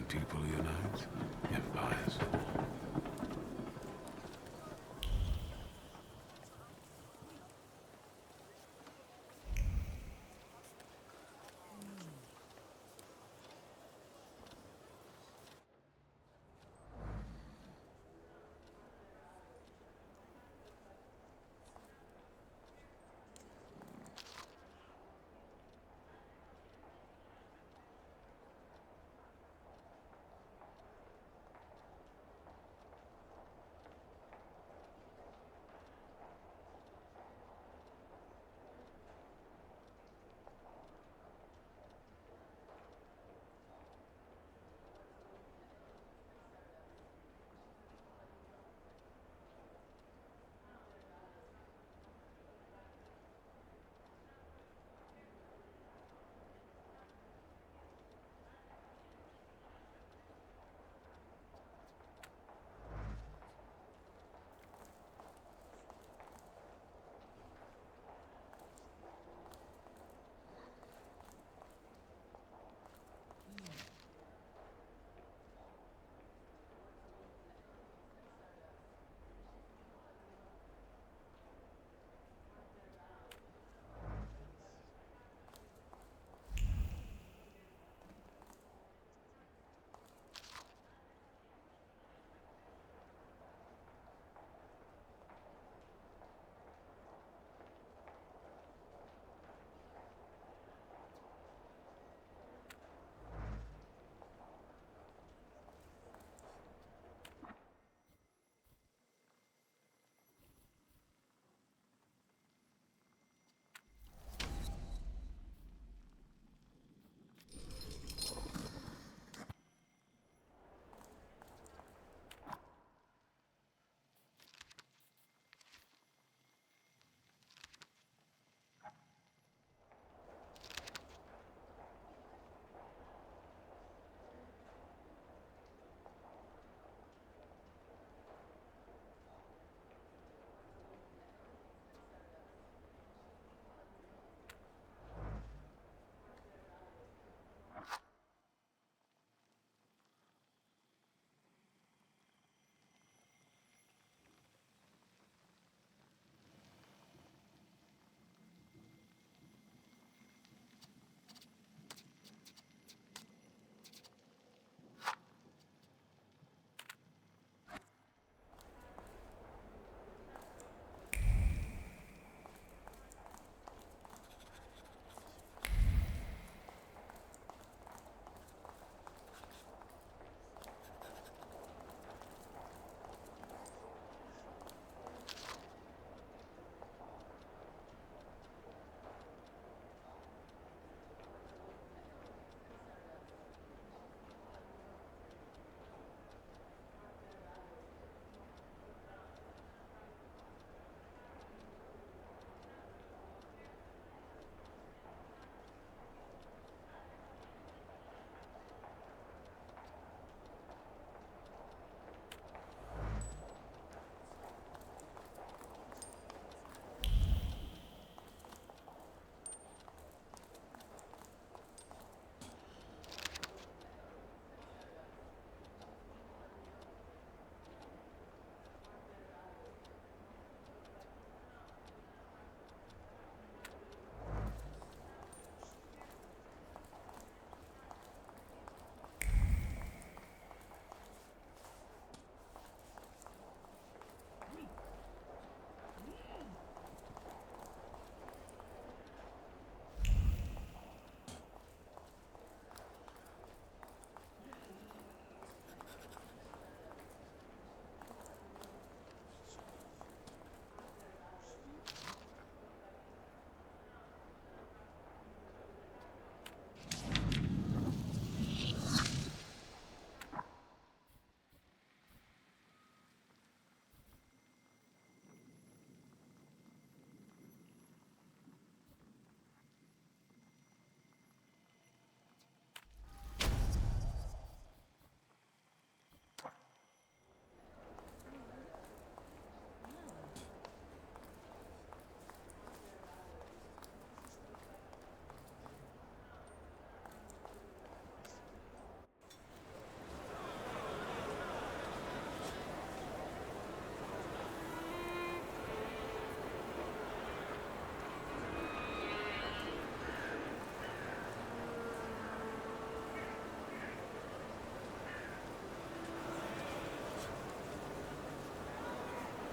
people unite, empires.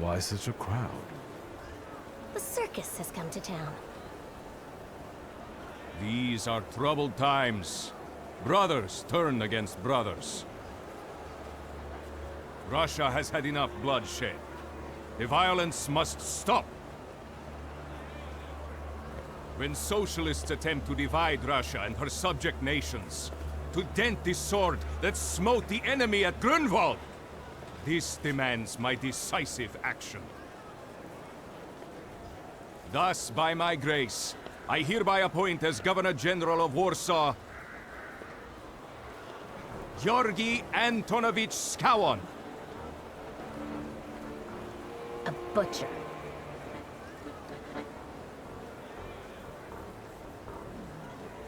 Why such a crowd? The circus has come to town. These are troubled times. Brothers turn against brothers. Russia has had enough bloodshed. The violence must stop. When socialists attempt to divide Russia and her subject nations, to dent the sword that smote the enemy at Grunwald, this demands my decisive action. Thus, by my grace, I hereby appoint as Governor General of Warsaw Georgi Antonovich Skowon. A butcher.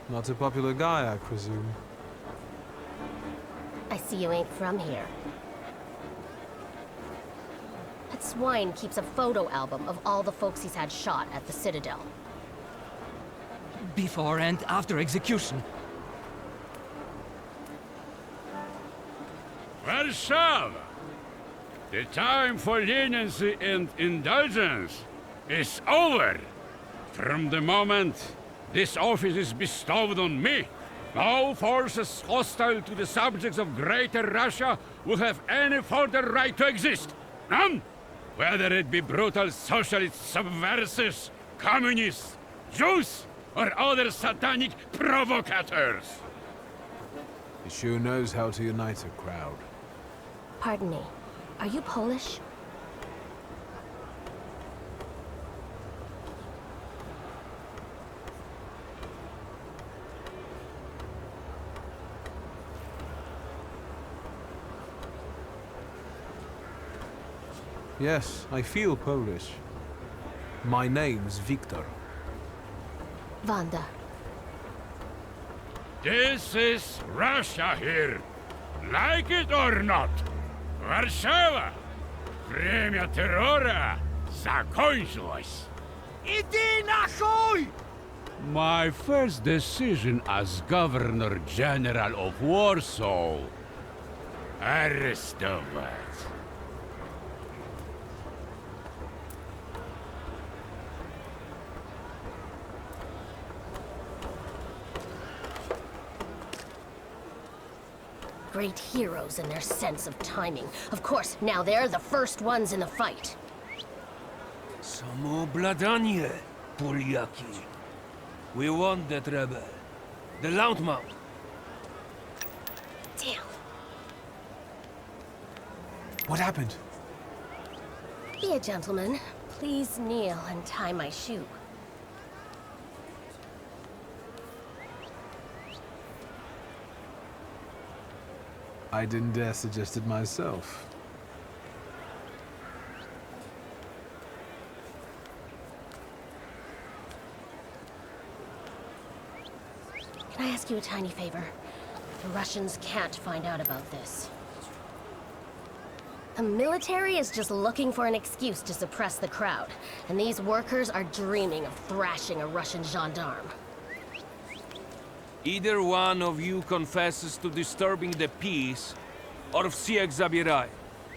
Not a popular guy, I presume. I see you ain't from here. That swine keeps a photo album of all the folks he's had shot at the Citadel. Before and after execution. Warsaw! The time for leniency and indulgence is over. From the moment this office is bestowed on me, no forces hostile to the subjects of Greater Russia will have any further right to exist. None! Whether it be brutal socialist subversives, communists, Jews, or other satanic provocators. He sure knows how to unite a crowd. Pardon me, are you Polish? Yes, I feel Polish. My name's Victor. Wanda. This is Russia here. Like it or not. Warszawa! Время террора закончилось. Иди нахуй! My first decision as Governor General of Warsaw. Arrestovать. Great heroes in their sense of timing. Of course, now they're the first ones in the fight. Samoobladanie, Polyaki. We want that rebel. The Loudmouth. Damn. What happened? Be a gentleman. Please kneel and tie my shoe. I didn't dare suggest it myself. Can I ask you a tiny favor? The Russians can't find out about this. The military is just looking for an excuse to suppress the crowd, and these workers are dreaming of thrashing a Russian gendarme. Either one of you confesses to disturbing the peace, or всех забирай.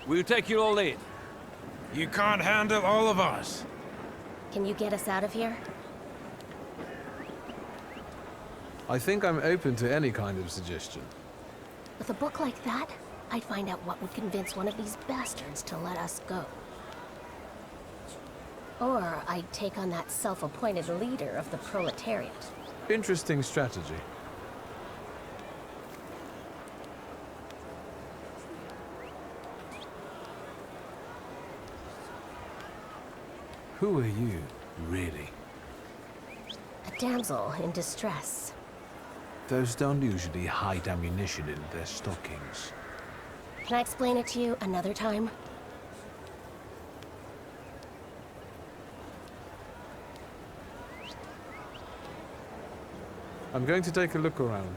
We'll take you all in. You can't handle all of us. Can you get us out of here? I think I'm open to any kind of suggestion. With a book like that, I'd find out what would convince one of these bastards to let us go. Or I'd take on that self-appointed leader of the proletariat. Interesting strategy. Who are you, really? A damsel in distress. Those don't usually hide ammunition in their stockings. Can I explain it to you another time? I'm going to take a look around.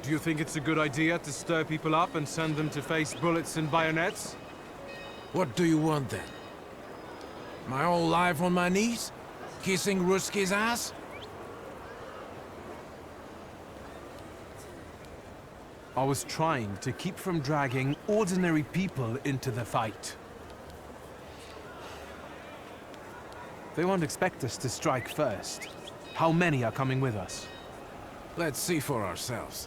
Do you think it's a good idea to stir people up and send them to face bullets and bayonets? What do you want then? My whole life on my knees? Kissing Ruski's ass? I was trying to keep from dragging ordinary people into the fight. They won't expect us to strike first. How many are coming with us? Let's see for ourselves.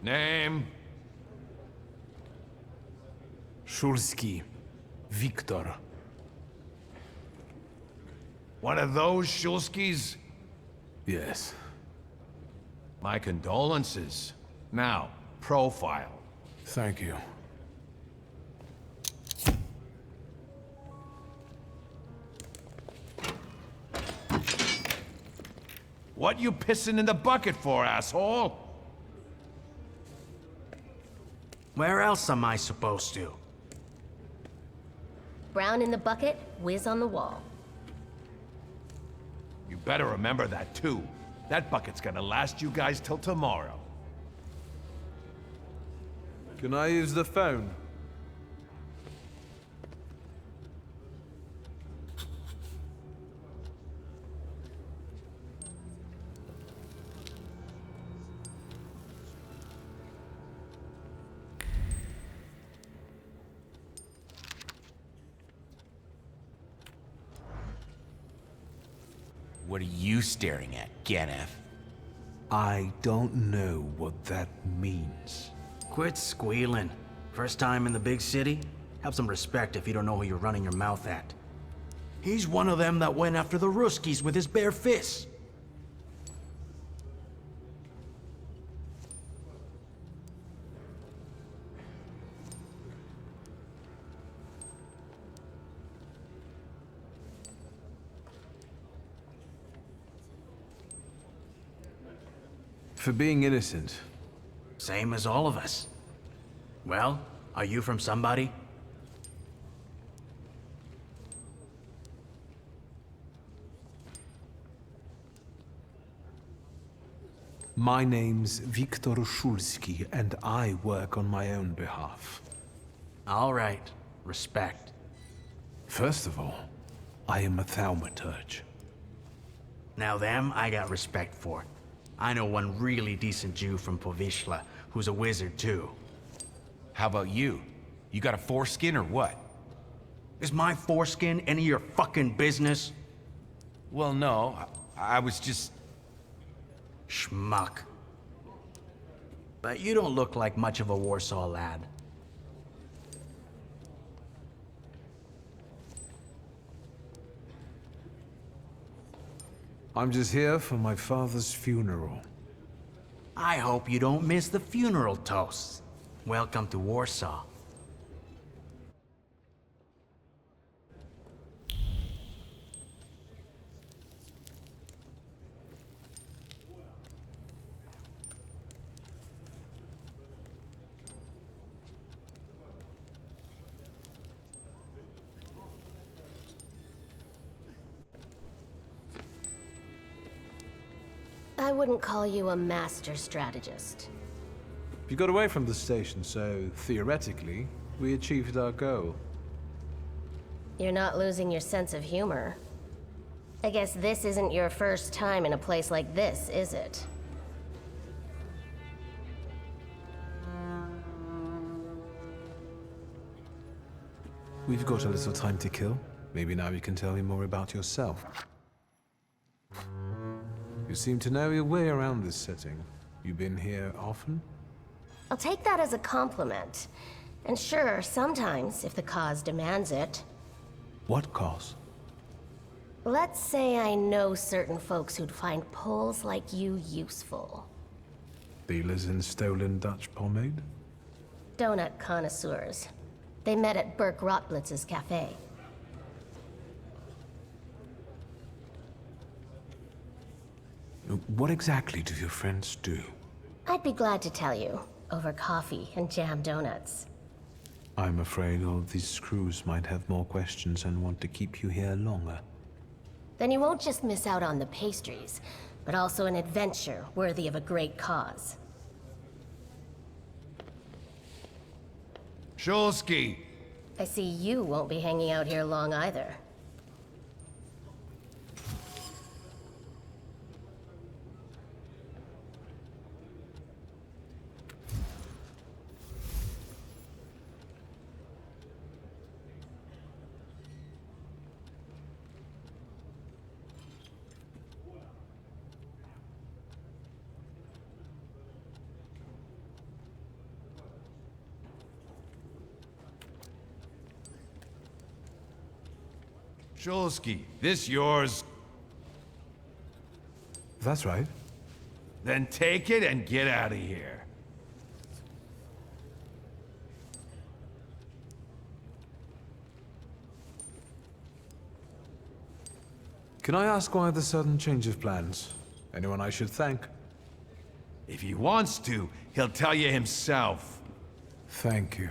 Name? Szulski. Wiktor. One of those Shulskis? Yes. My condolences. Now, profile. Thank you. What you pissing in the bucket for, asshole? Where else am I supposed to? Brown in the bucket, whiz on the wall. You better remember that, too. That bucket's gonna last you guys till tomorrow. Can I use the phone? What are you staring at, Ganef? I don't know what that means. Quit squealing. First time in the big city? Have some respect if you don't know who you're running your mouth at. He's one of them that went after the Ruskies with his bare fists. For being innocent. Same as all of us. Well, are you from somebody? My name's Wiktor Szulski, and I work on my own behalf. All right. Respect. First of all, I am a Thaumaturge. Now them, I got respect for. I know one really decent Jew from Povishla, who's a wizard too. How about you? You got a foreskin or what? Is my foreskin any of your fucking business? Well, no. I was just... Schmuck. But you don't look like much of a Warsaw lad. I'm just here for my father's funeral. I hope you don't miss the funeral toasts. Welcome to Warsaw. I wouldn't call you a master strategist. You got away from the station, so theoretically, we achieved our goal. You're not losing your sense of humor. I guess this isn't your first time in a place like this, is it? We've got a little time to kill. Maybe now you can tell me more about yourself. You seem to know your way around this setting. You been here often? I'll take that as a compliment. And sure, sometimes, if the cause demands it. What cause? Let's say I know certain folks who'd find poles like you useful. Dealers in stolen Dutch pomade? Donut connoisseurs. They met at Burke Rotblitz's cafe. What exactly do your friends do? I'd be glad to tell you, over coffee and jam donuts. I'm afraid all these screws might have more questions and want to keep you here longer. Then you won't just miss out on the pastries, but also an adventure worthy of a great cause. Shulski! I see you won't be hanging out here long either. Shulsky, this yours? That's right. Then take it and get out of here. Can I ask why the sudden change of plans? Anyone I should thank? If he wants to, he'll tell you himself. Thank you.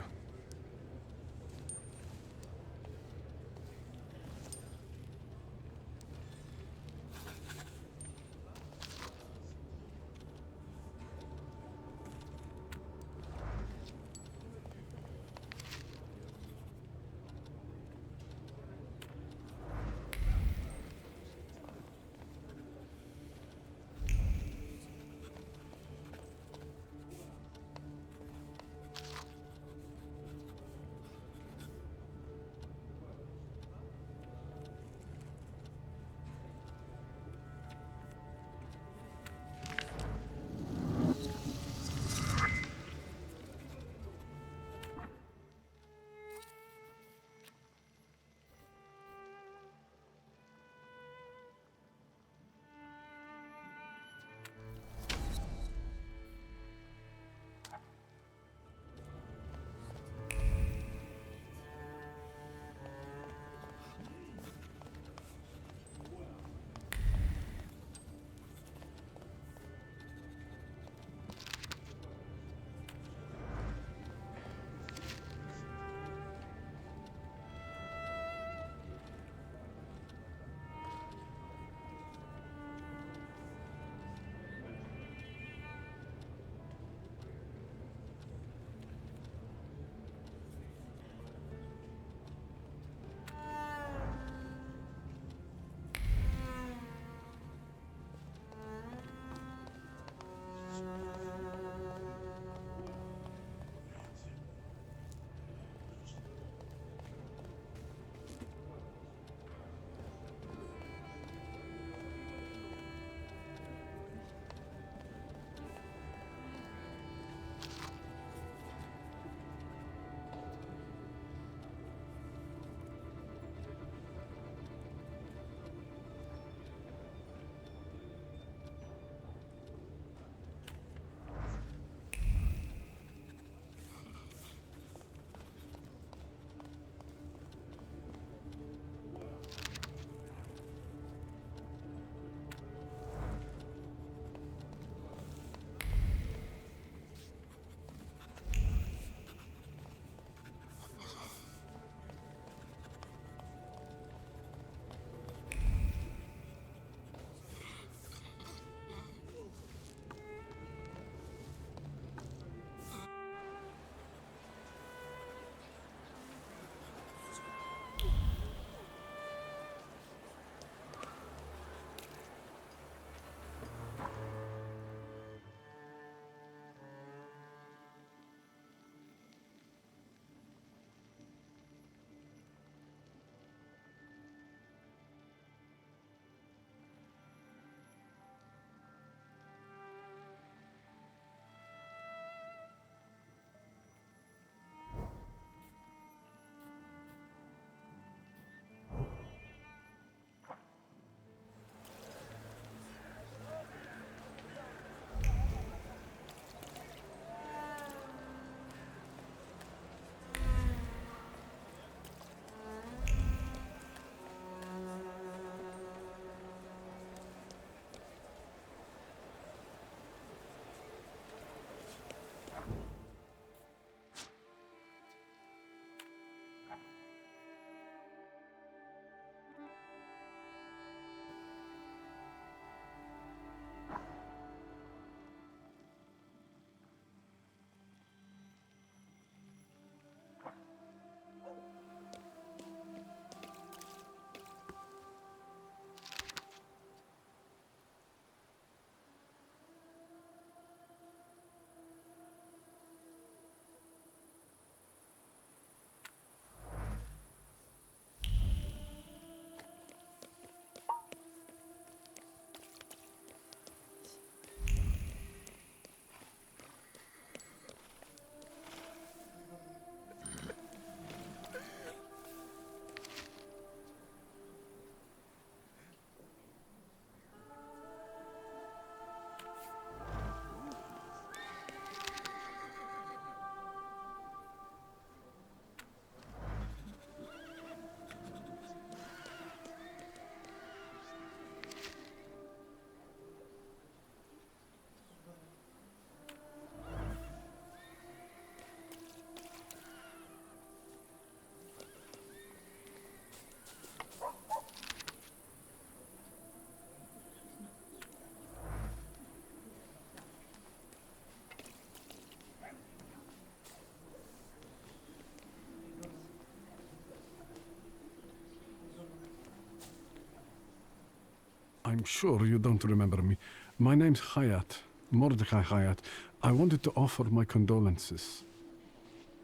I'm sure you don't remember me. My name's Hayat, Mordecai Hayat. I wanted to offer my condolences.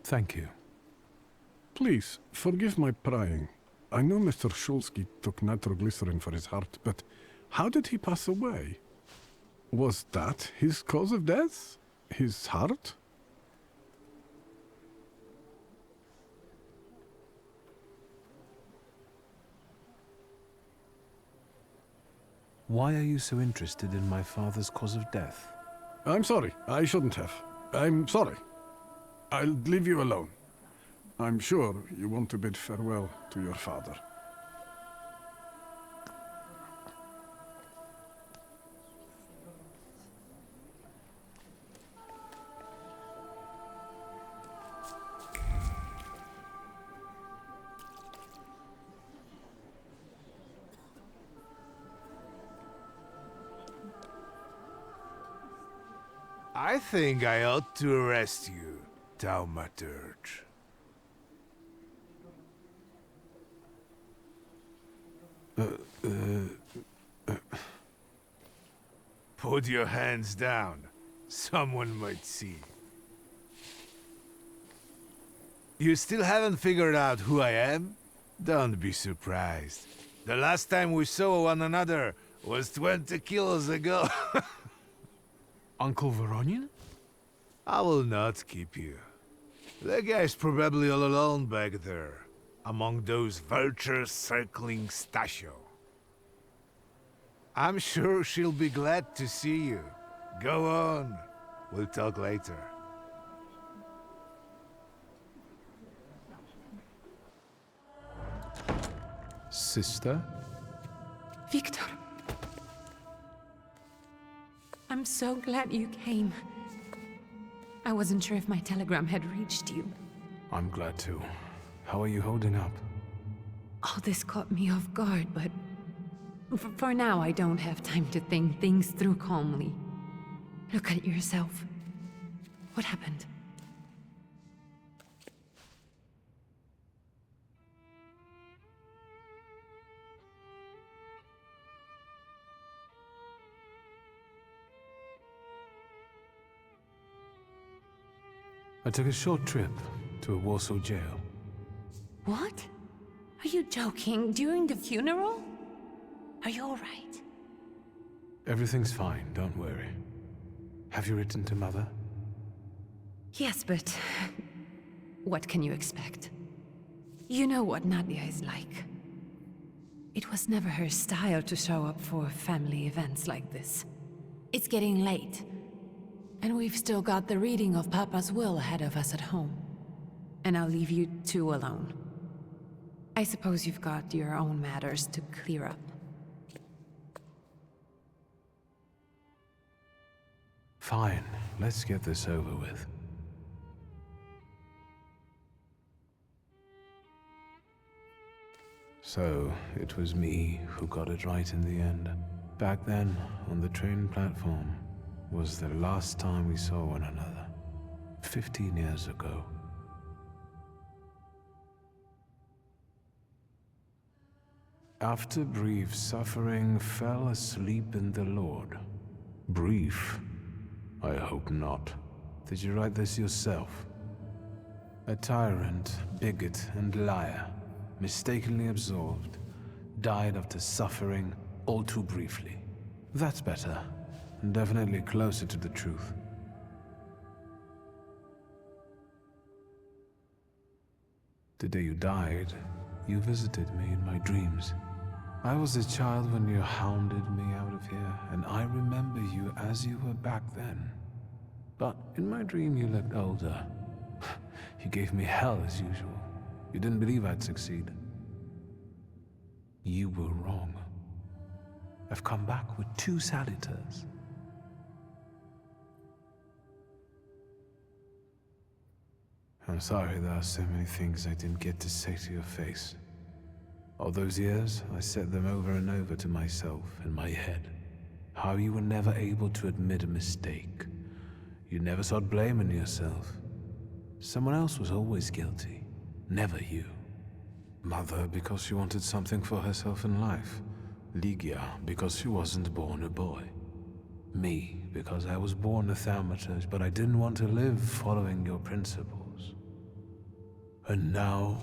Thank you. Please, forgive my prying. I know Mr. Shulsky took nitroglycerin for his heart, but how did he pass away? Was that his cause of death? His heart? Why are you so interested in my father's cause of death? I'm sorry. I shouldn't have. I'm sorry. I'll leave you alone. I'm sure you want to bid farewell to your father. I think I ought to arrest you, Thaumaturge. Put your hands down. Someone might see. You still haven't figured out who I am? Don't be surprised. The last time we saw one another was 20 kilos ago. Uncle Voronian? I will not keep you. The guy's probably all alone back there, among those vultures circling Stasio. I'm sure she'll be glad to see you. Go on. We'll talk later. Sister? Victor. I'm so glad you came. I wasn't sure if my telegram had reached you. I'm glad too. How are you holding up? All this caught me off guard, but for now I don't have time to think things through calmly. Look at yourself. What happened? I took a short trip to a Warsaw jail. What? Are you joking? During the funeral? Are you all right? Everything's fine, don't worry. Have you written to Mother? Yes, but what can you expect? You know what Nadia is like. It was never her style to show up for family events like this. It's getting late, and we've still got the reading of Papa's will ahead of us at home. And I'll leave you two alone. I suppose you've got your own matters to clear up. Fine, let's get this over with. So, it was me who got it right in the end. Back then, on the train platform, was the last time we saw one another. 15 years ago. After brief suffering, fell asleep in the Lord. Brief? I hope not. Did you write this yourself? A tyrant, bigot, and liar, mistakenly absolved, died after suffering all too briefly. That's better, and definitely closer to the truth. The day you died, you visited me in my dreams. I was a child when you hounded me out of here, and I remember you as you were back then. But in my dream you looked older. You gave me hell as usual. You didn't believe I'd succeed. You were wrong. I've come back with 2 saluters. I'm sorry there are so many things I didn't get to say to your face. All those years, I said them over and over to myself in my head. How you were never able to admit a mistake. You never sought blame in yourself. Someone else was always guilty, never you. Mother, because she wanted something for herself in life. Ligia, because she wasn't born a boy. Me, because I was born a Thaumaturge, but I didn't want to live following your principles. And now...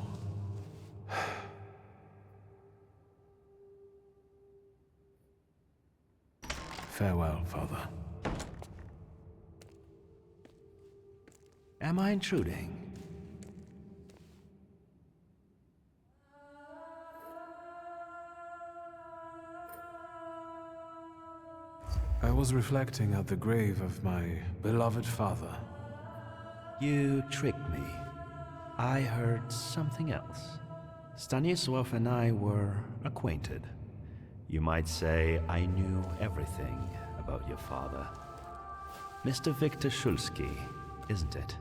Farewell, Father. Am I intruding? I was reflecting at the grave of my beloved father. You tricked me. I heard something else. Stanisław and I were acquainted. You might say I knew everything about your father. Mr. Victor Szulski, isn't it?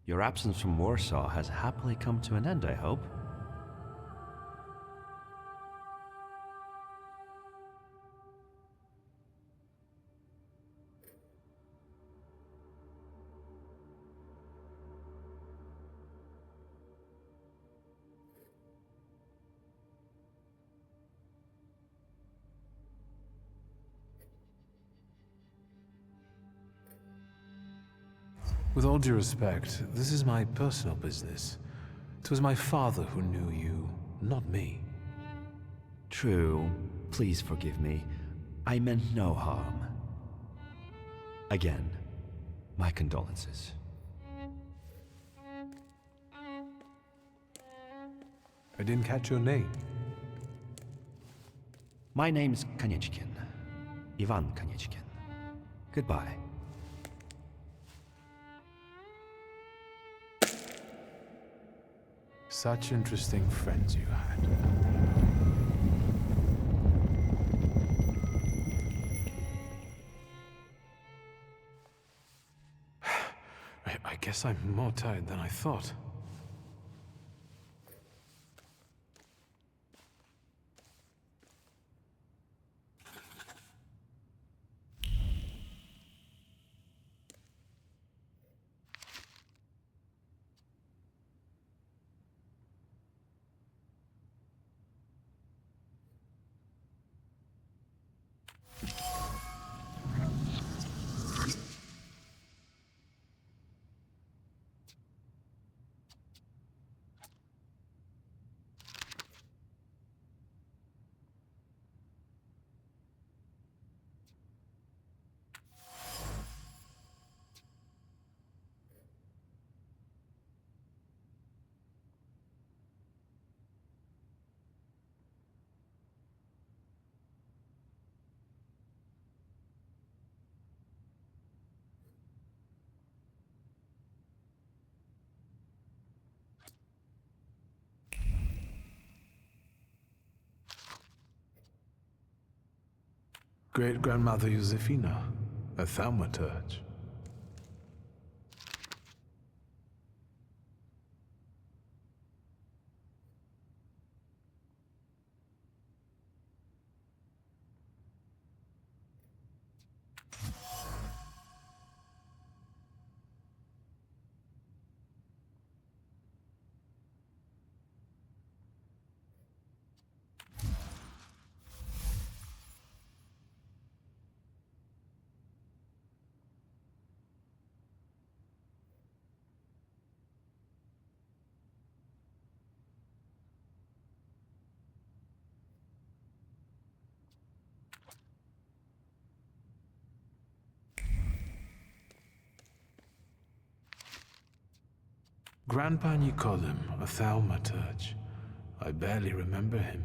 Your absence from Warsaw has happily come to an end, I hope. With all due respect, this is my personal business. It was my father who knew you, not me. True. Please forgive me. I meant no harm. Again, my condolences. I didn't catch your name. My name's Kanieczkin. Ivan Kanieczkin. Goodbye. Such interesting friends you had. I guess I'm more tired than I thought. Great-grandmother Josefina, a Thaumaturge. Grandpa Nicolem, a Thaumaturge. I barely remember him.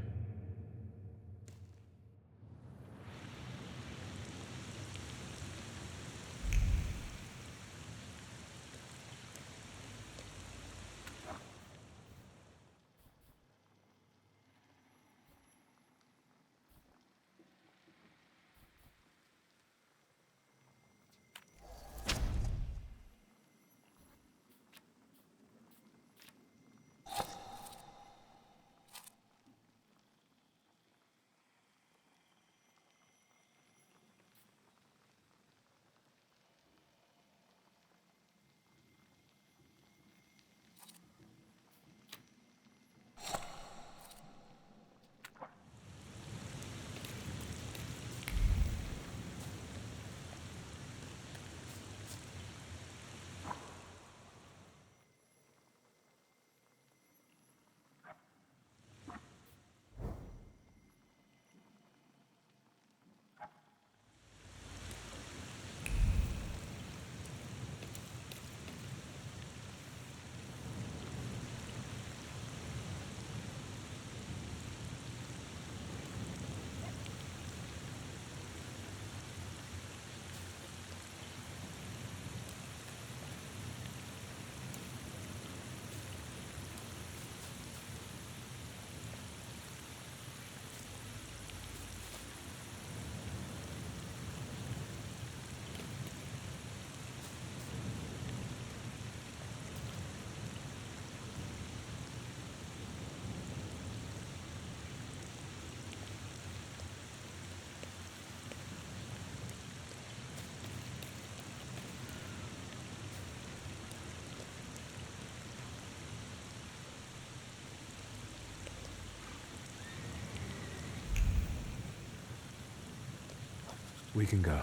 We can go.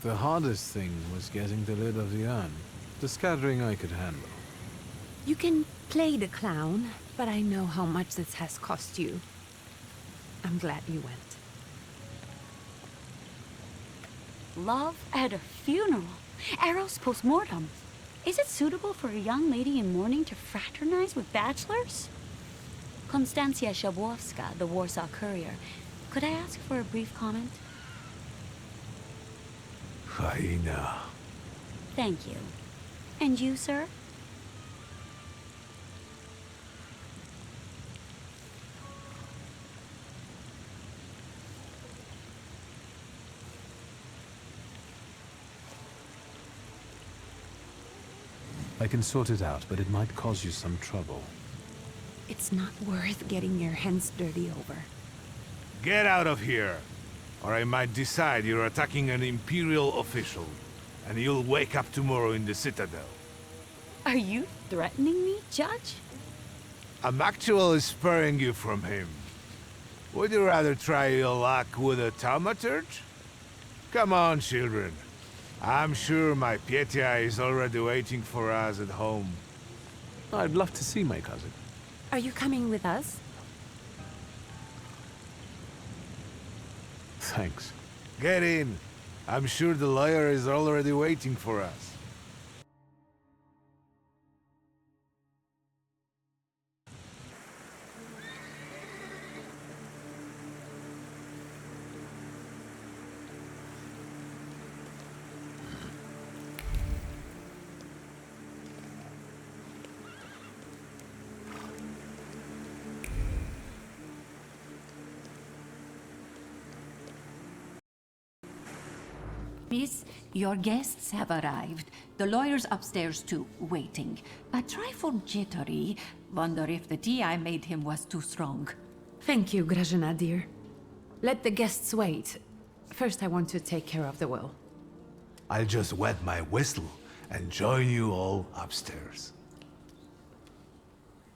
The hardest thing was getting the lid of the urn. The scattering I could handle. You can play the clown, but I know how much this has cost you. I'm glad you went. Love at a funeral. Eros post-mortem. Is it suitable for a young lady in mourning to fraternize with bachelors? Konstancja Shabłowska, the Warsaw Courier. Could I ask for a brief comment? Hyena. Thank you. And you, sir? I can sort it out, but it might cause you some trouble. It's not worth getting your hands dirty over. Get out of here, or I might decide you're attacking an Imperial official, and you'll wake up tomorrow in the Citadel. Are you threatening me, Judge? I'm actually sparing you from him. Would you rather try your luck with a Thaumaturge? Come on, children. I'm sure my Pietia is already waiting for us at home. I'd love to see my cousin. Are you coming with us? Thanks. Get in. I'm sure the lawyer is already waiting for us. Miss, your guests have arrived. The lawyer's upstairs too, waiting. A trifle jittery. Wonder if the tea I made him was too strong. Thank you, Grażyna, dear. Let the guests wait. First, I want to take care of the will. I'll just wet my whistle and join you all upstairs.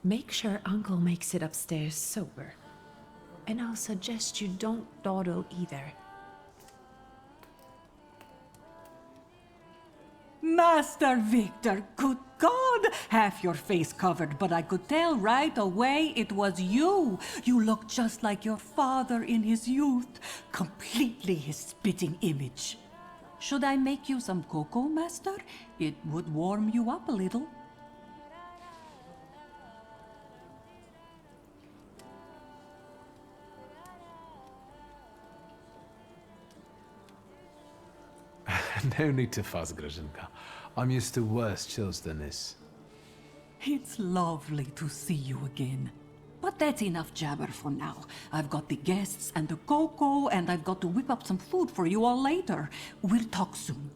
Make sure Uncle makes it upstairs sober. And I'll suggest you don't dawdle either. Master Victor, good God! Half your face covered, but I could tell right away it was you. You look just like your father in his youth. Completely his spitting image. Should I make you some cocoa, Master? It would warm you up a little. No need to fuss, Grażynka. I'm used to worse chills than this. It's lovely to see you again. But that's enough jabber for now. I've got the guests and the cocoa, and I've got to whip up some food for you all later. We'll talk soon.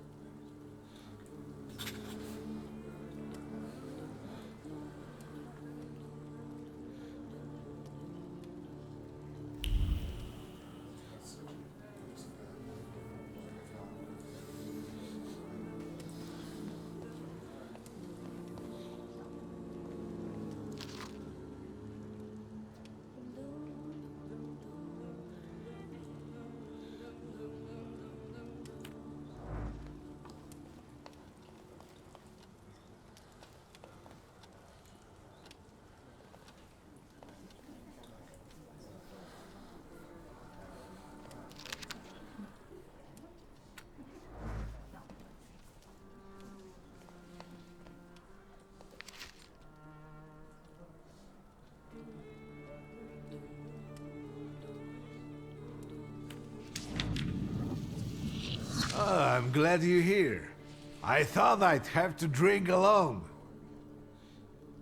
Oh, I'm glad you're here. I thought I'd have to drink alone.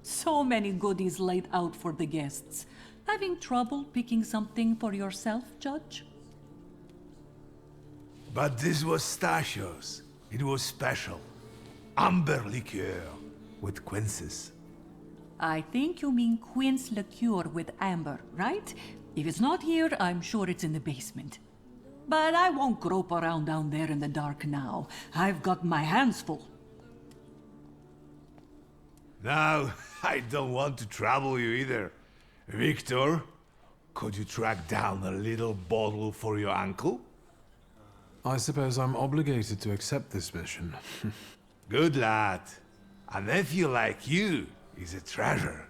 So many goodies laid out for the guests. Having trouble picking something for yourself, Judge? But this was Stasios. It was special. Amber liqueur with quinces. I think you mean quince liqueur with amber, right? If it's not here, I'm sure it's in the basement. But I won't grope around down there in the dark now. I've got my hands full. Now, I don't want to trouble you either. Victor, could you track down a little bottle for your uncle? I suppose I'm obligated to accept this mission. Good lad. A nephew like you is a treasure.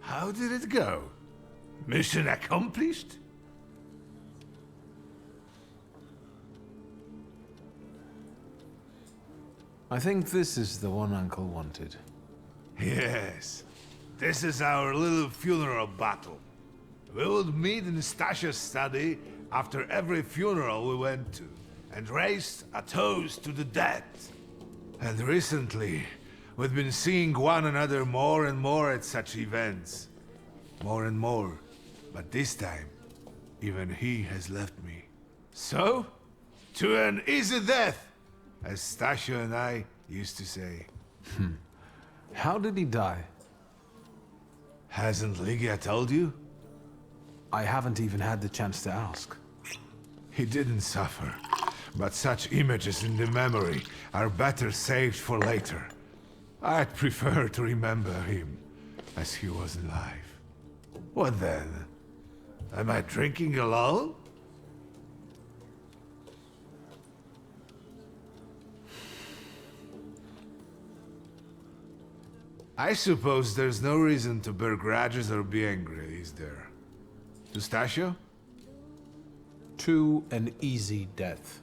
How did it go? Mission accomplished? I think this is the one Uncle wanted. Yes. This is our little funeral battle. We would meet in Stasha's study after every funeral we went to, and raised a toast to the dead. And recently, we've been seeing one another more and more at such events. More and more. But this time, even he has left me. So, to an easy death, as Stasha and I used to say. How did he die? Hasn't Lygia told you? I haven't even had the chance to ask. He didn't suffer, but such images in the memory are better saved for later. I'd prefer to remember him as he was alive. What then? Am I drinking alone? I suppose there's no reason to bear grudges or be angry, is there? Eustachio? To an easy death.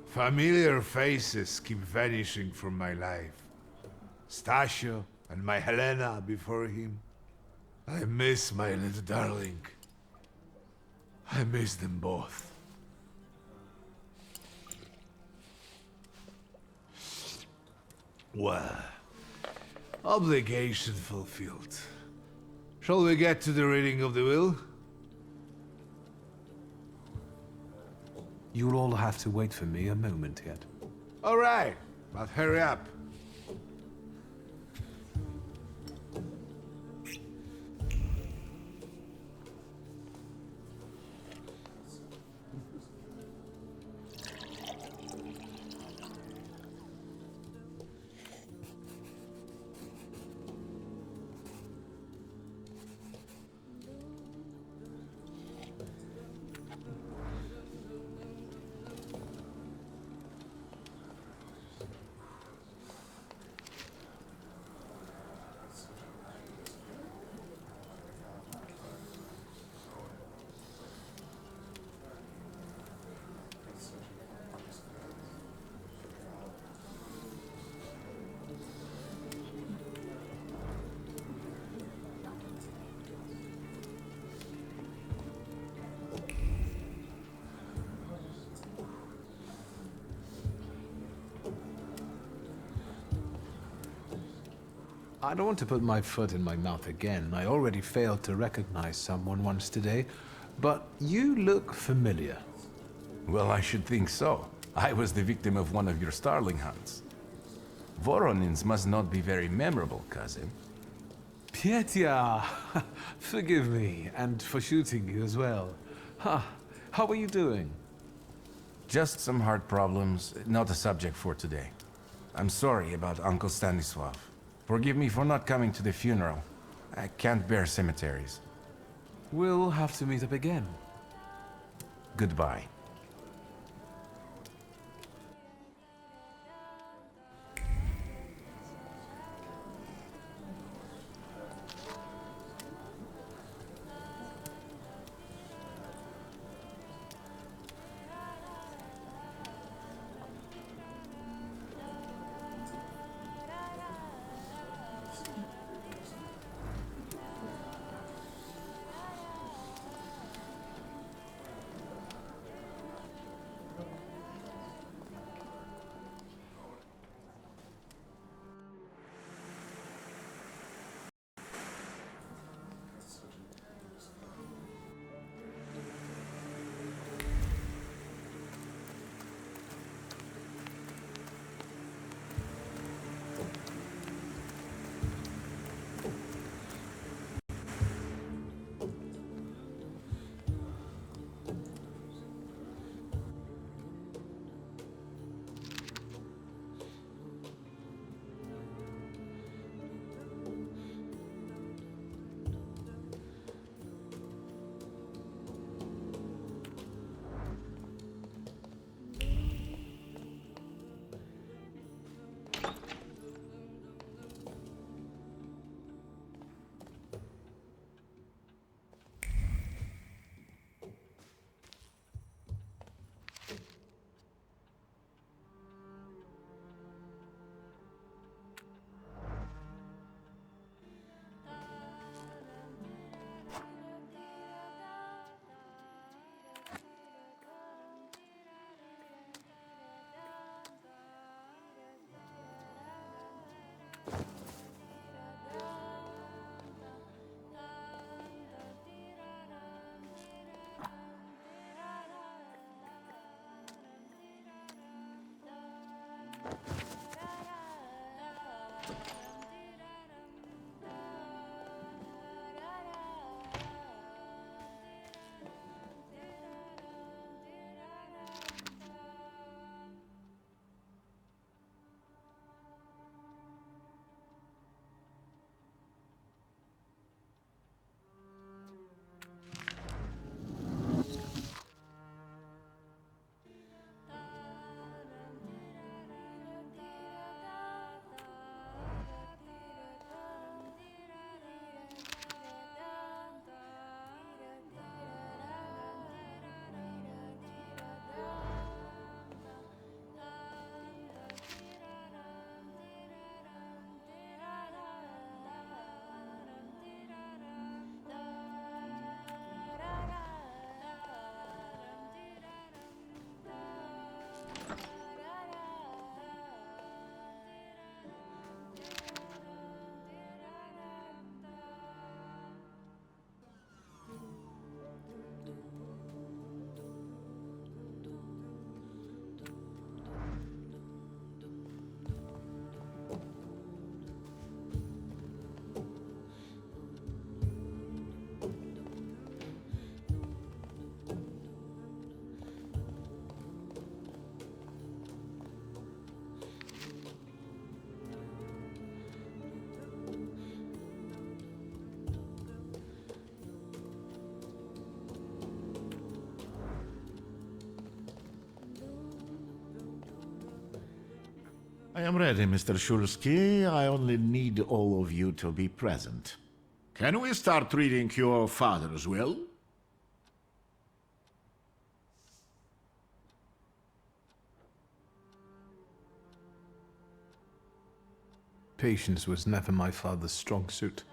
Familiar faces keep vanishing from my life. Stasio and my Helena before him. I miss my little darling. I miss them both. Well, obligation fulfilled. Shall we get to the reading of the will? You'll all have to wait for me a moment yet. All right, but hurry up. I don't want to put my foot in my mouth again. I already failed to recognize someone once today, but you look familiar. Well, I should think so. I was the victim of one of your starling hunts. Voronins must not be very memorable, cousin. Petya, forgive me, and for shooting you as well. How are you doing? Just some heart problems, not a subject for today. I'm sorry about Uncle Stanislav. Forgive me for not coming to the funeral. I can't bear cemeteries. We'll have to meet up again. Goodbye. I am ready, Mr. Shulsky. I only need all of you to be present. Can we start reading your father's will? Patience was never my father's strong suit,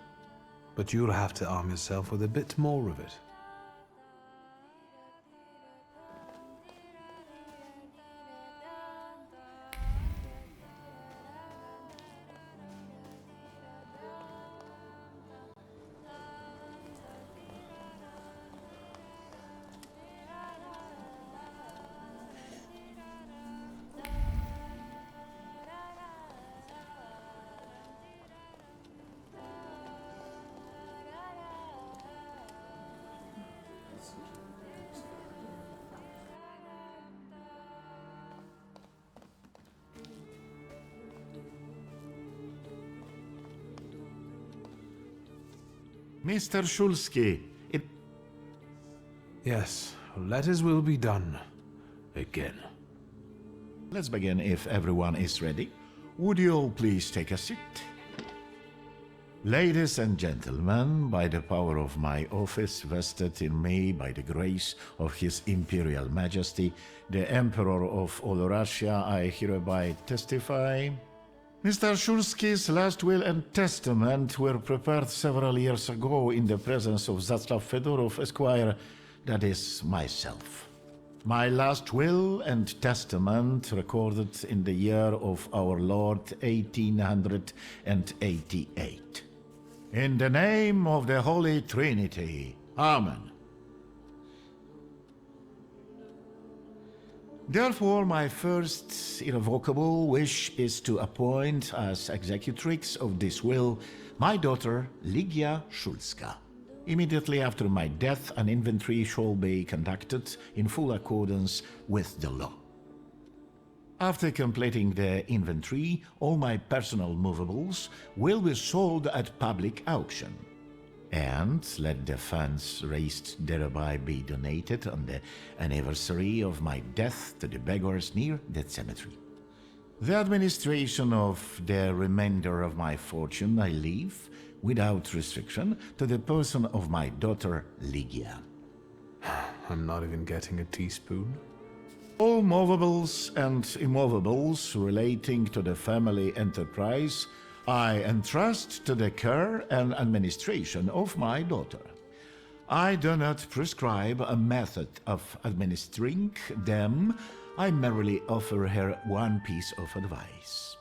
but you'll have to arm yourself with a bit more of it. Mr. Shulsky, Yes, let his will be done. Again. let's begin if everyone is ready. Would you all please take a seat? Ladies and gentlemen, by the power of my office vested in me by the grace of His Imperial Majesty, the Emperor of all Russia, I hereby testify. Mr. Shulsky's last will and testament were prepared several years ago in the presence of Zaslav Fedorov, Esquire, that is, myself. My last will and testament recorded in the year of our Lord 1888. In the name of the Holy Trinity. Amen. Therefore, my first irrevocable wish is to appoint as executrix of this will my daughter Ligia Szulska. Immediately after my death, an inventory shall be conducted in full accordance with the law. After completing the inventory, all my personal movables will be sold at public auction. And let the funds raised thereby be donated on the anniversary of my death to the beggars near that cemetery. The administration of the remainder of my fortune I leave, without restriction, to the person of my daughter Ligia. I'm not even getting a teaspoon. All movables and immovables relating to the family enterprise I entrust to the care and administration of my daughter. I do not prescribe a method of administering them, I merely offer her one piece of advice.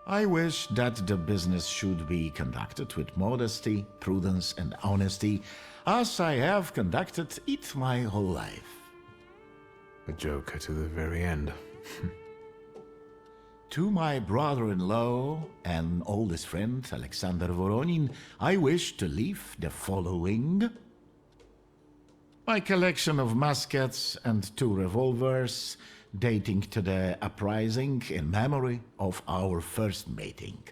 I wish that the business should be conducted with modesty, prudence, and honesty, as I have conducted it my whole life. A joker to the very end. To my brother-in-law and oldest friend, Alexander Voronin, I wish to leave the following: my collection of muskets and 2 revolvers, dating to the uprising in memory of our first meeting.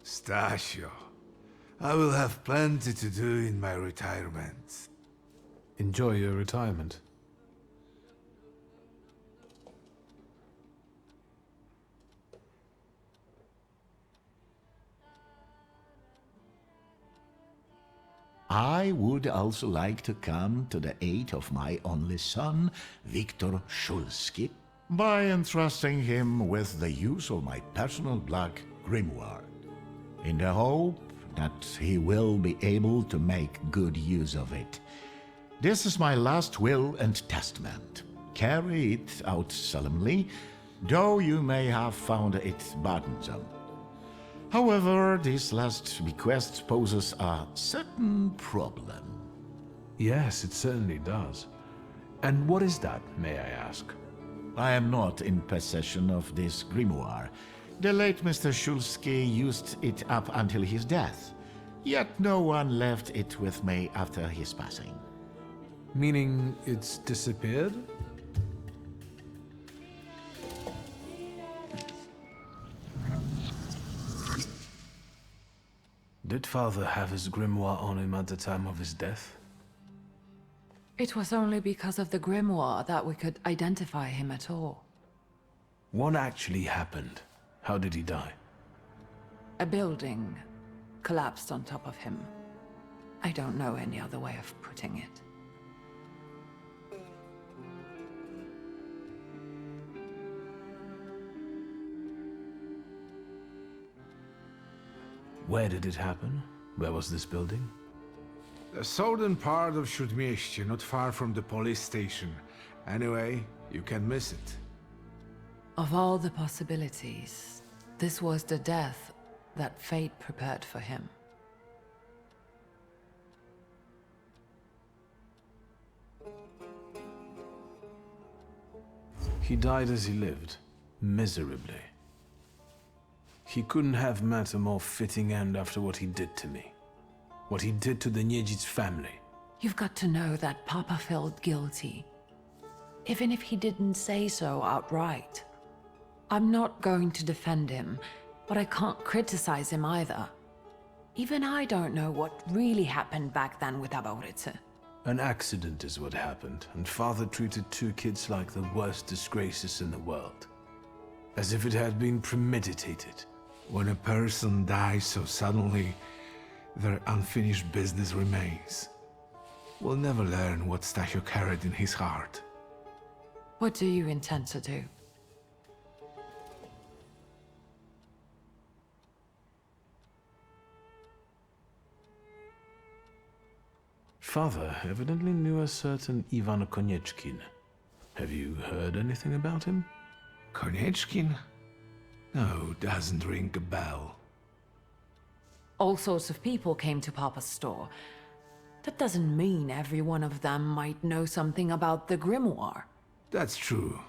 Stasio, I will have plenty to do in my retirement. Enjoy your retirement. I would also like to come to the aid of my only son, Viktor Shulsky, by entrusting him with the use of my personal black grimoire, in the hope that he will be able to make good use of it. This is my last will and testament. Carry it out solemnly, though you may have found it burdensome. However, this last bequest poses a certain problem. Yes, it certainly does. And what is that, may I ask? I am not in possession of this grimoire. The late Mr. Shulsky used it up until his death, yet no one left it with me after his passing. Meaning it's disappeared? Did father have his grimoire on him at the time of his death? It was only because of the grimoire that we could identify him at all. What actually happened? How did he die? A building collapsed on top of him. I don't know any other way of putting it. Where did it happen? Where was this building? The southern part of Śródmieście, not far from the police station. Anyway, you can miss it. Of all the possibilities, this was the death that fate prepared for him. He died as he lived, miserably. He couldn't have met a more fitting end after what he did to me. What he did to the Niedzic's family. You've got to know that Papa felt guilty, even if he didn't say so outright. I'm not going to defend him, but I can't criticize him either. Even I don't know what really happened back then with Aboritse. An accident is what happened, and father treated 2 kids like the worst disgraces in the world. As if it had been premeditated. When a person dies so suddenly, their unfinished business remains. We'll never learn what Stasio carried in his heart. What do you intend to do? Father evidently knew a certain Ivan Konieczkin. Have you heard anything about him? Konieczkin? No, doesn't ring a bell. All sorts of people came to Papa's store. That doesn't mean every one of them might know something about the grimoire. That's true.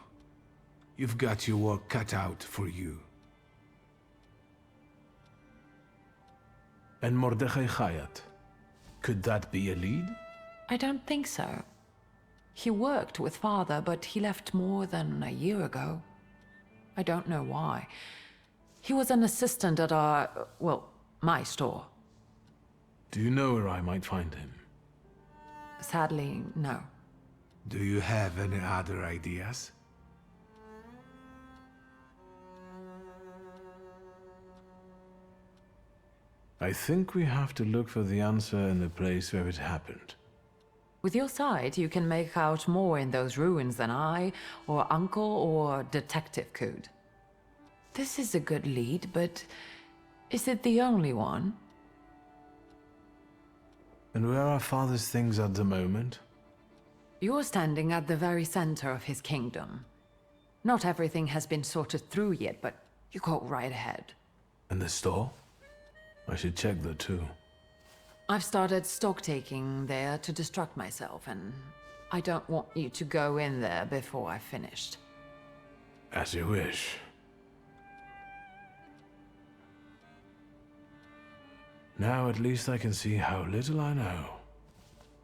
You've got your work cut out for you. And Mordechai Chayat. Could that be a lead? I don't think so. He worked with Father, but he left more than a year ago. I don't know why. He was an assistant at our, well, my store. Do you know where I might find him? Sadly, no. Do you have any other ideas? I think we have to look for the answer in the place where it happened. With your sight, you can make out more in those ruins than I, or Uncle, or Detective could. This is a good lead, but is it the only one? And where are Father's things at the moment? You're standing at the very center of his kingdom. Not everything has been sorted through yet, but you go right ahead. And the store? I should check that too. I've started stock-taking there to distract myself, and I don't want you to go in there before I've finished. As you wish. Now at least I can see how little I know.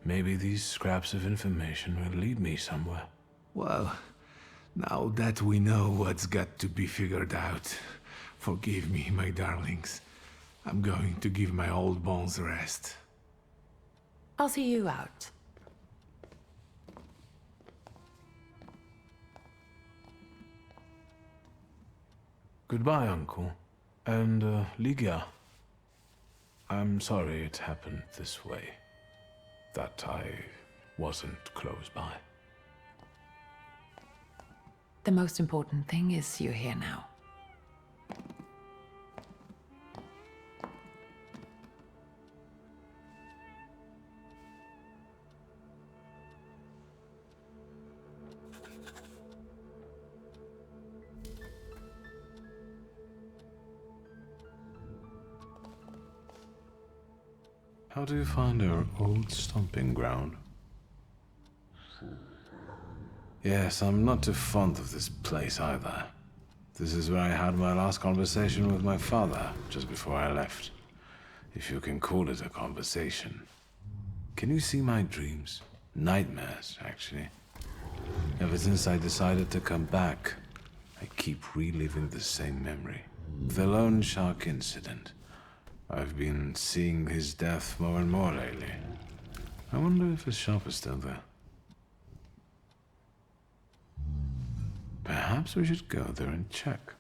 Maybe these scraps of information will lead me somewhere. Well, now that we know what's got to be figured out, forgive me, my darlings. I'm going to give my old bones a rest. I'll see you out. Goodbye, Uncle. And, Ligia. I'm sorry it happened this way. That I wasn't close by. The most important thing is you're here now. How do you find our old stomping ground? Yes, I'm not too fond of this place either. This is where I had my last conversation with my father, just before I left. If you can call it a conversation. Can you see my dreams? Nightmares, actually. Ever since I decided to come back, I keep reliving the same memory. The loan shark incident. I've been seeing his death more and more lately. I wonder if his shop is still there. Perhaps we should go there and check.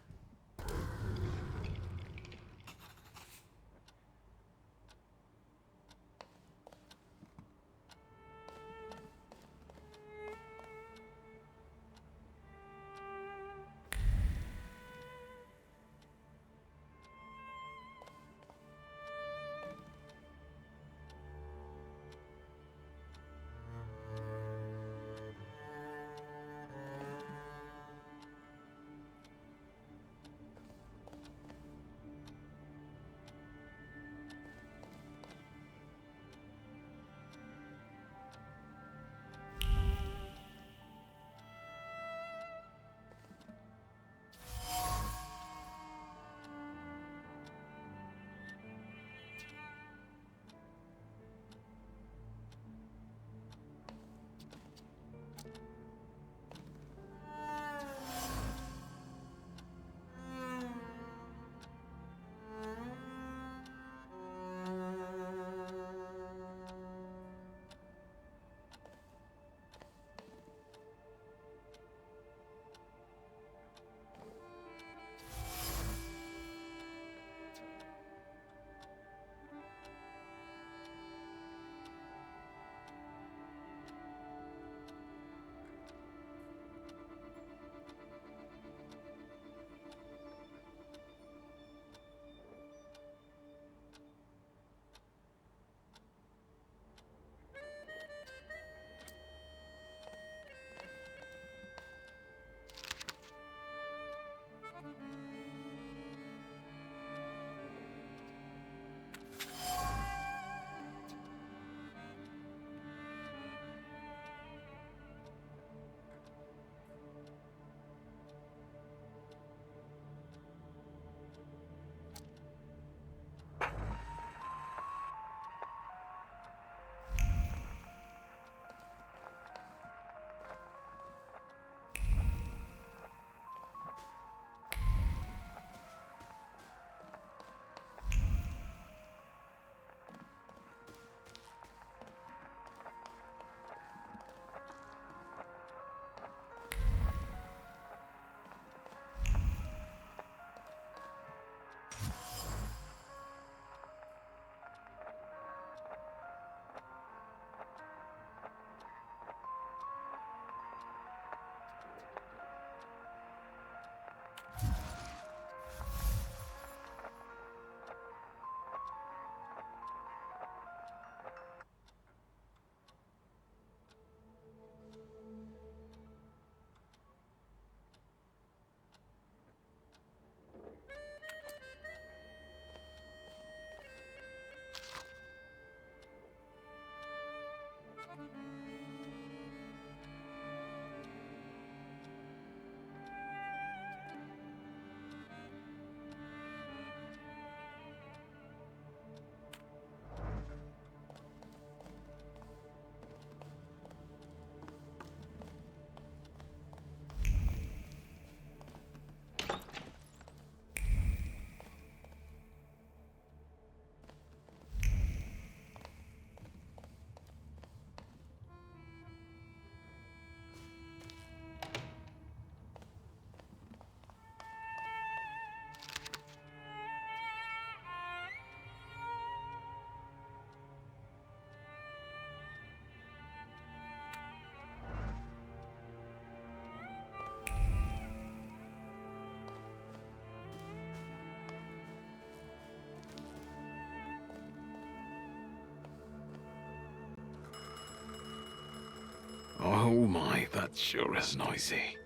Oh my, that sure is noisy.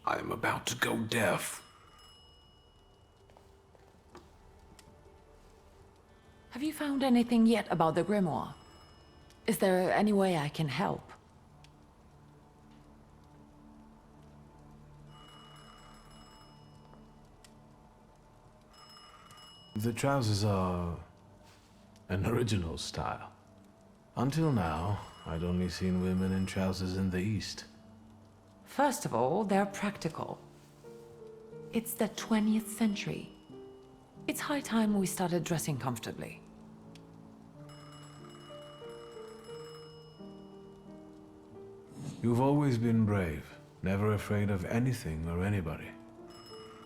I am about to go deaf. Have you found anything yet about the grimoire? Is there any way I can help? The trousers are an original style. Until now, I'd only seen women in trousers in the East. First of all, they're practical. It's the 20th century. It's high time we started dressing comfortably. You've always been brave, never afraid of anything or anybody.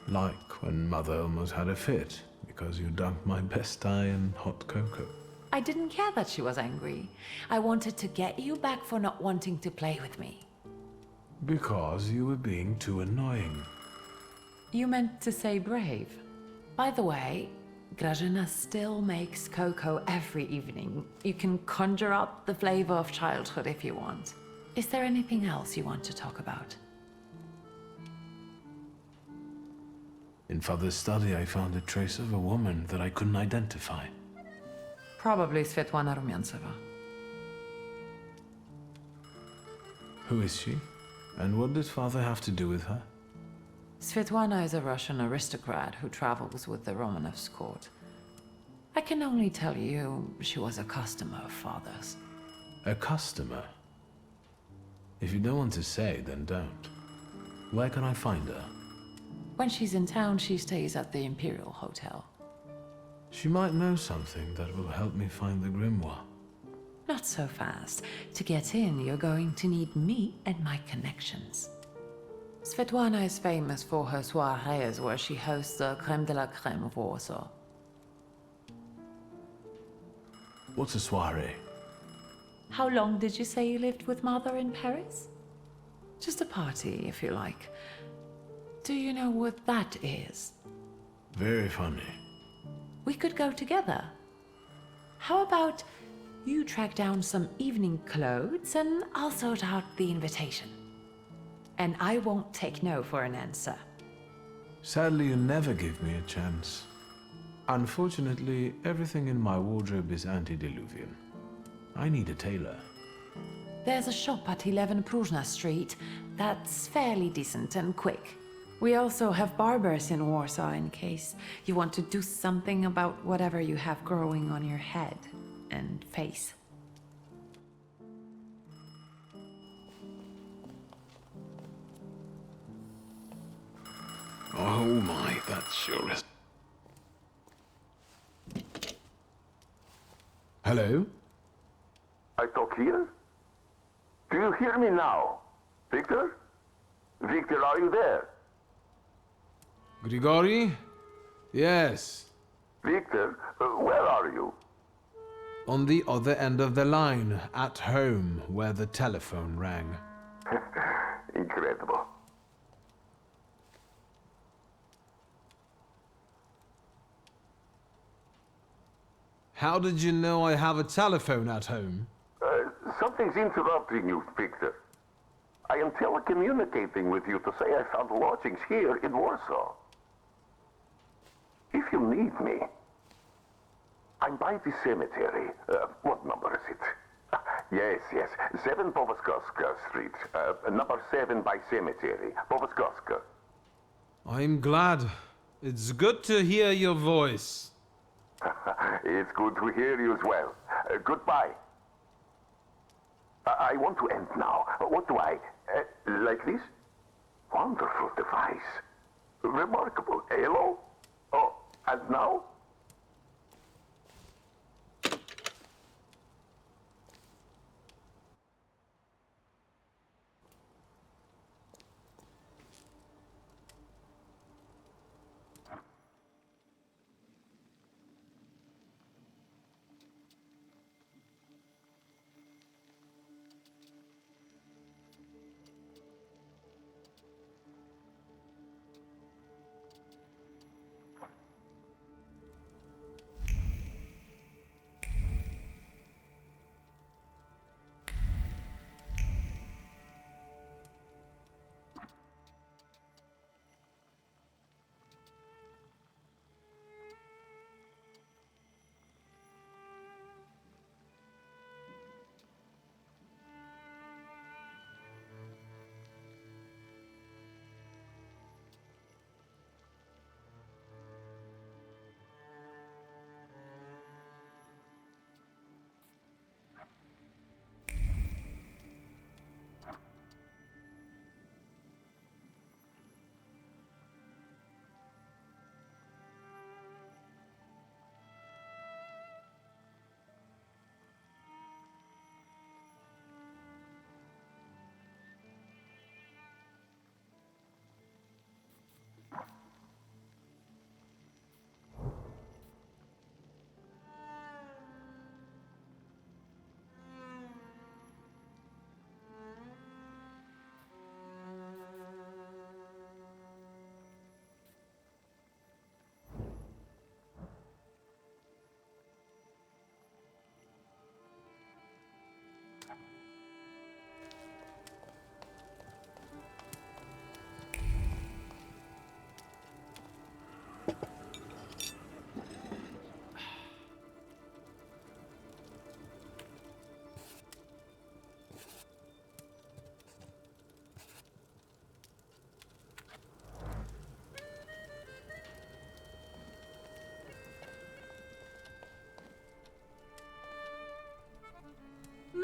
Like when Mother almost had a fit because you dumped my best tie in hot cocoa. I didn't care that she was angry. I wanted to get you back for not wanting to play with me. Because you were being too annoying. You meant to say brave. By the way, Grażyna still makes cocoa every evening. You can conjure up the flavor of childhood if you want. Is there anything else you want to talk about? In Father's study, I found a trace of a woman that I couldn't identify. Probably Svetlana Rumyantseva. Who is she? And what does Father have to do with her? Svetlana is a Russian aristocrat who travels with the Romanovs' court. I can only tell you she was a customer of Father's. A customer? If you don't want to say, then don't. Where can I find her? When she's in town, she stays at the Imperial Hotel. She might know something that will help me find the grimoire. Not so fast. To get in, you're going to need me and my connections. Svetlana is famous for her soirees where she hosts the crème de la crème of Warsaw. What's a soiree? How long did you say you lived with Mother in Paris? Just a party, if you like. Do you know what that is? Very funny. We could go together. How about you track down some evening clothes and I'll sort out the invitation. And I won't take no for an answer. Sadly, you never give me a chance. Unfortunately, everything in my wardrobe is antediluvian. I need a tailor. There's a shop at 11 Pruzhna Street that's fairly decent and quick. We also have barbers in Warsaw in case you want to do something about whatever you have growing on your head and face. Oh my, that sure is... Hello? I talk here? Do you hear me now? Victor? Victor, are you there? Grigori? Yes. Victor, where are you? On the other end of the line, at home, where the telephone rang. Incredible. How did you know I have a telephone at home? Something's interrupting you, Victor. I am telecommunicating with you to say I found lodgings here in Warsaw. If you need me, I'm by the cemetery. What number is it? Yes. 7 Povoskoska Street. Number 7 by cemetery. Povoskoska. I'm glad. It's good to hear your voice. It's good to hear you as well. Goodbye. I want to end now. What do I... like this? Wonderful device. Remarkable. Hello? Oh, and now?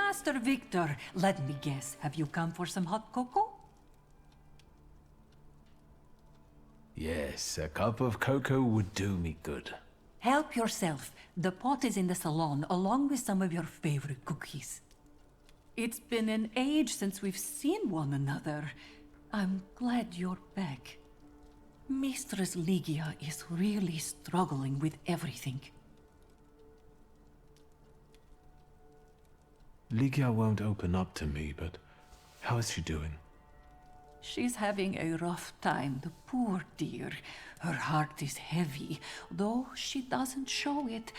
Master Victor, let me guess. Have you come for some hot cocoa? Yes, a cup of cocoa would do me good. Help yourself. The pot is in the salon, along with some of your favorite cookies. It's been an age since we've seen one another. I'm glad you're back. Mistress Ligia is really struggling with everything. Ligia won't open up to me, but how is she doing? She's having a rough time, the poor dear. Her heart is heavy, though she doesn't show it.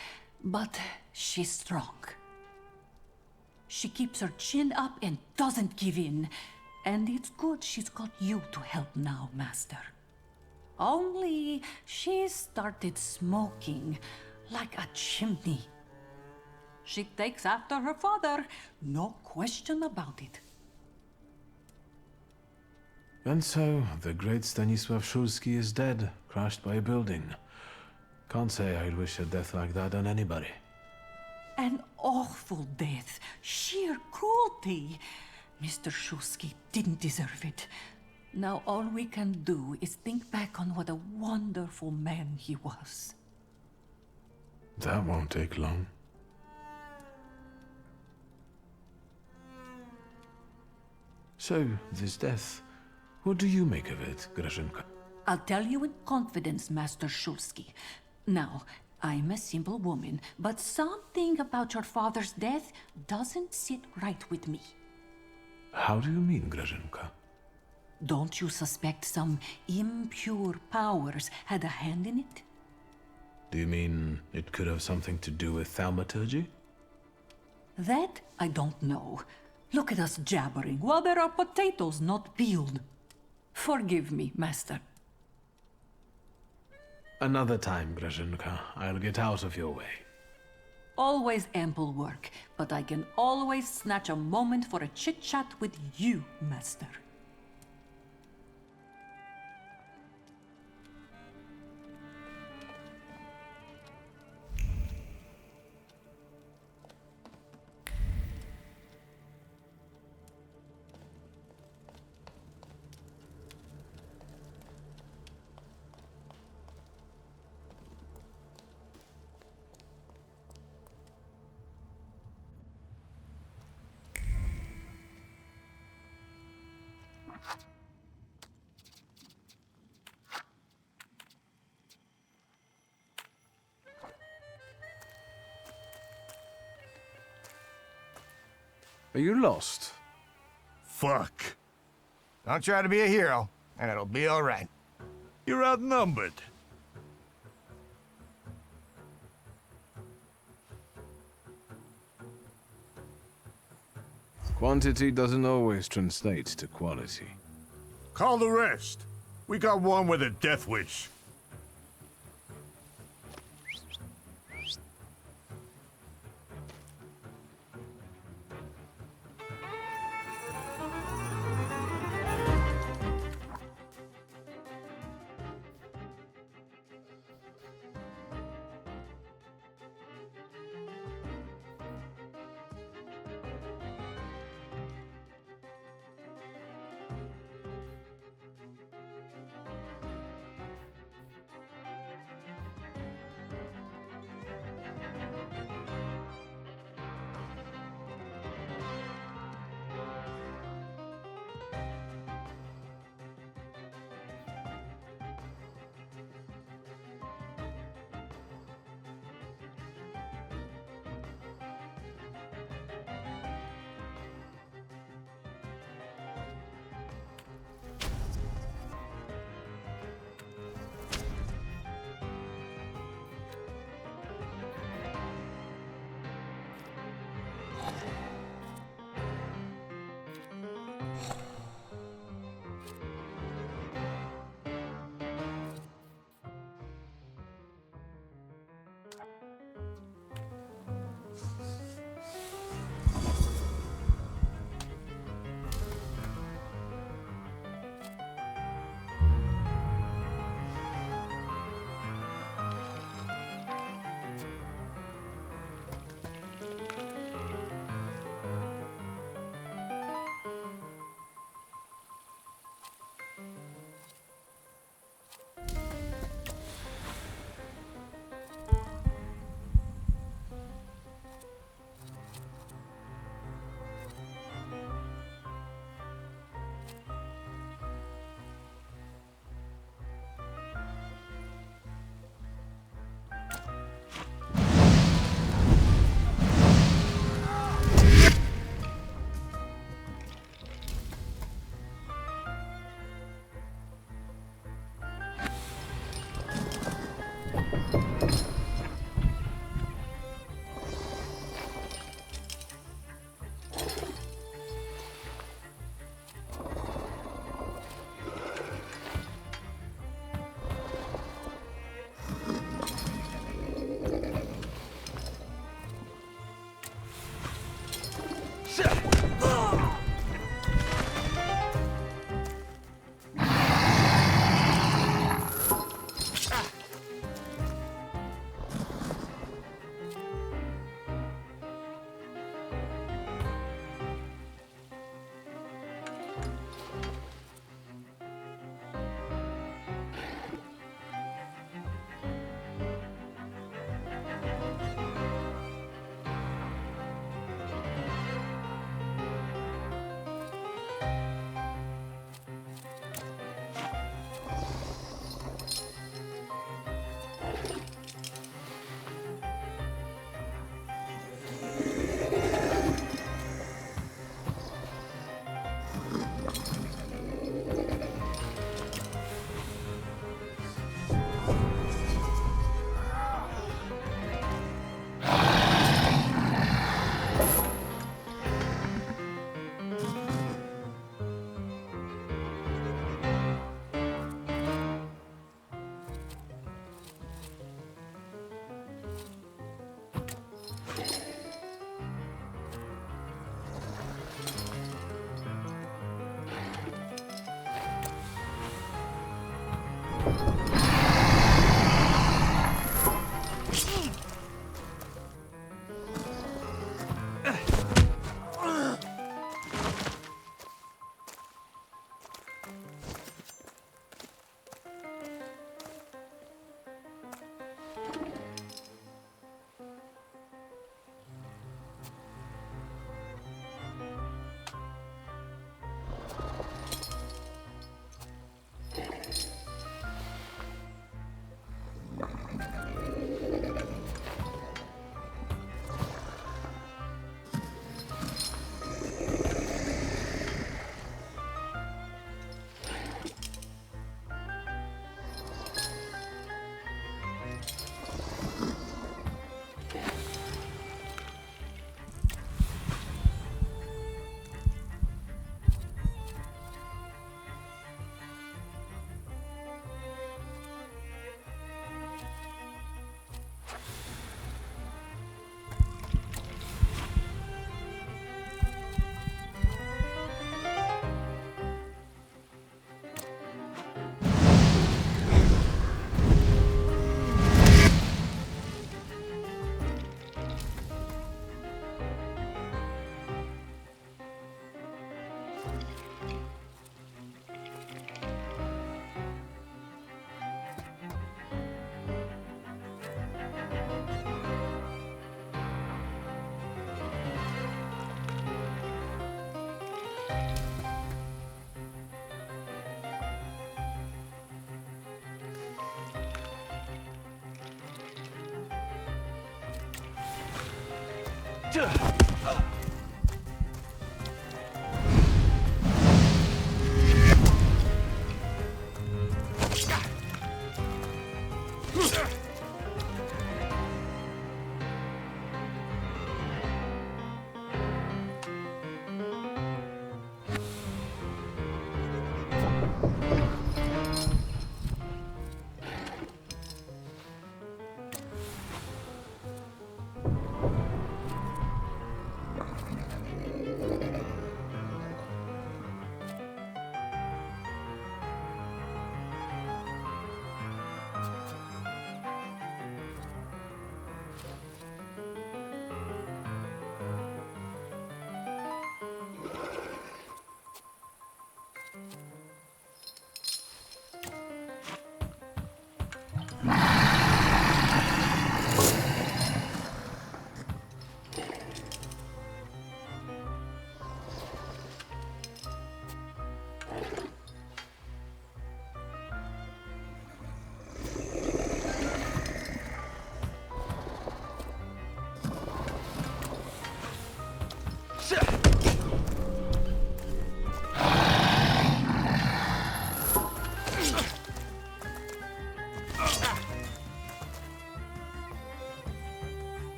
But she's strong. She keeps her chin up and doesn't give in. And it's good she's got you to help now, Master. Only she started smoking like a chimney. She takes after her father, no question about it. And so, the great Stanisław Szulski is dead, crushed by a building. Can't say I'd wish a death like that on anybody. An awful death, sheer cruelty. Mr. Szulski didn't deserve it. Now all we can do is think back on what a wonderful man he was. That won't take long. So, this death, what do you make of it, Grażynka? I'll tell you in confidence, Master Szulski. Now, I'm a simple woman, but something about your father's death doesn't sit right with me. How do you mean, Grażynka? Don't you suspect some impure powers had a hand in it? Do you mean it could have something to do with thaumaturgy? That I don't know. Look at us jabbering while there are potatoes not peeled. Forgive me, Master. Another time, Grażynka. I'll get out of your way. Always ample work, but I can always snatch a moment for a chit-chat with you, Master. Are you lost? Fuck. Don't try to be a hero, and it'll be all right. You're outnumbered. Quantity doesn't always translate to quality. Call the rest. We got one with a death wish.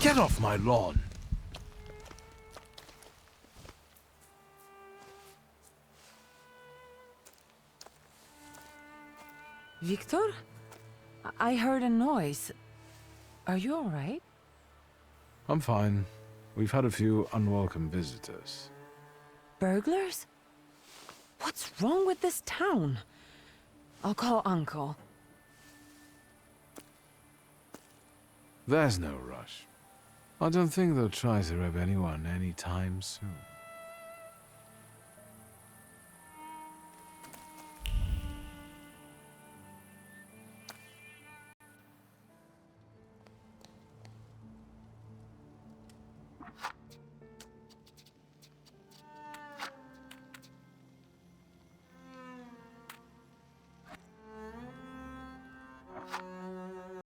Get off my lawn! Victor? I heard a noise. Are you all right? I'm fine. We've had a few unwelcome visitors. Burglars? What's wrong with this town? I'll call Uncle. There's no rush. I don't think they'll try to rob anyone anytime soon.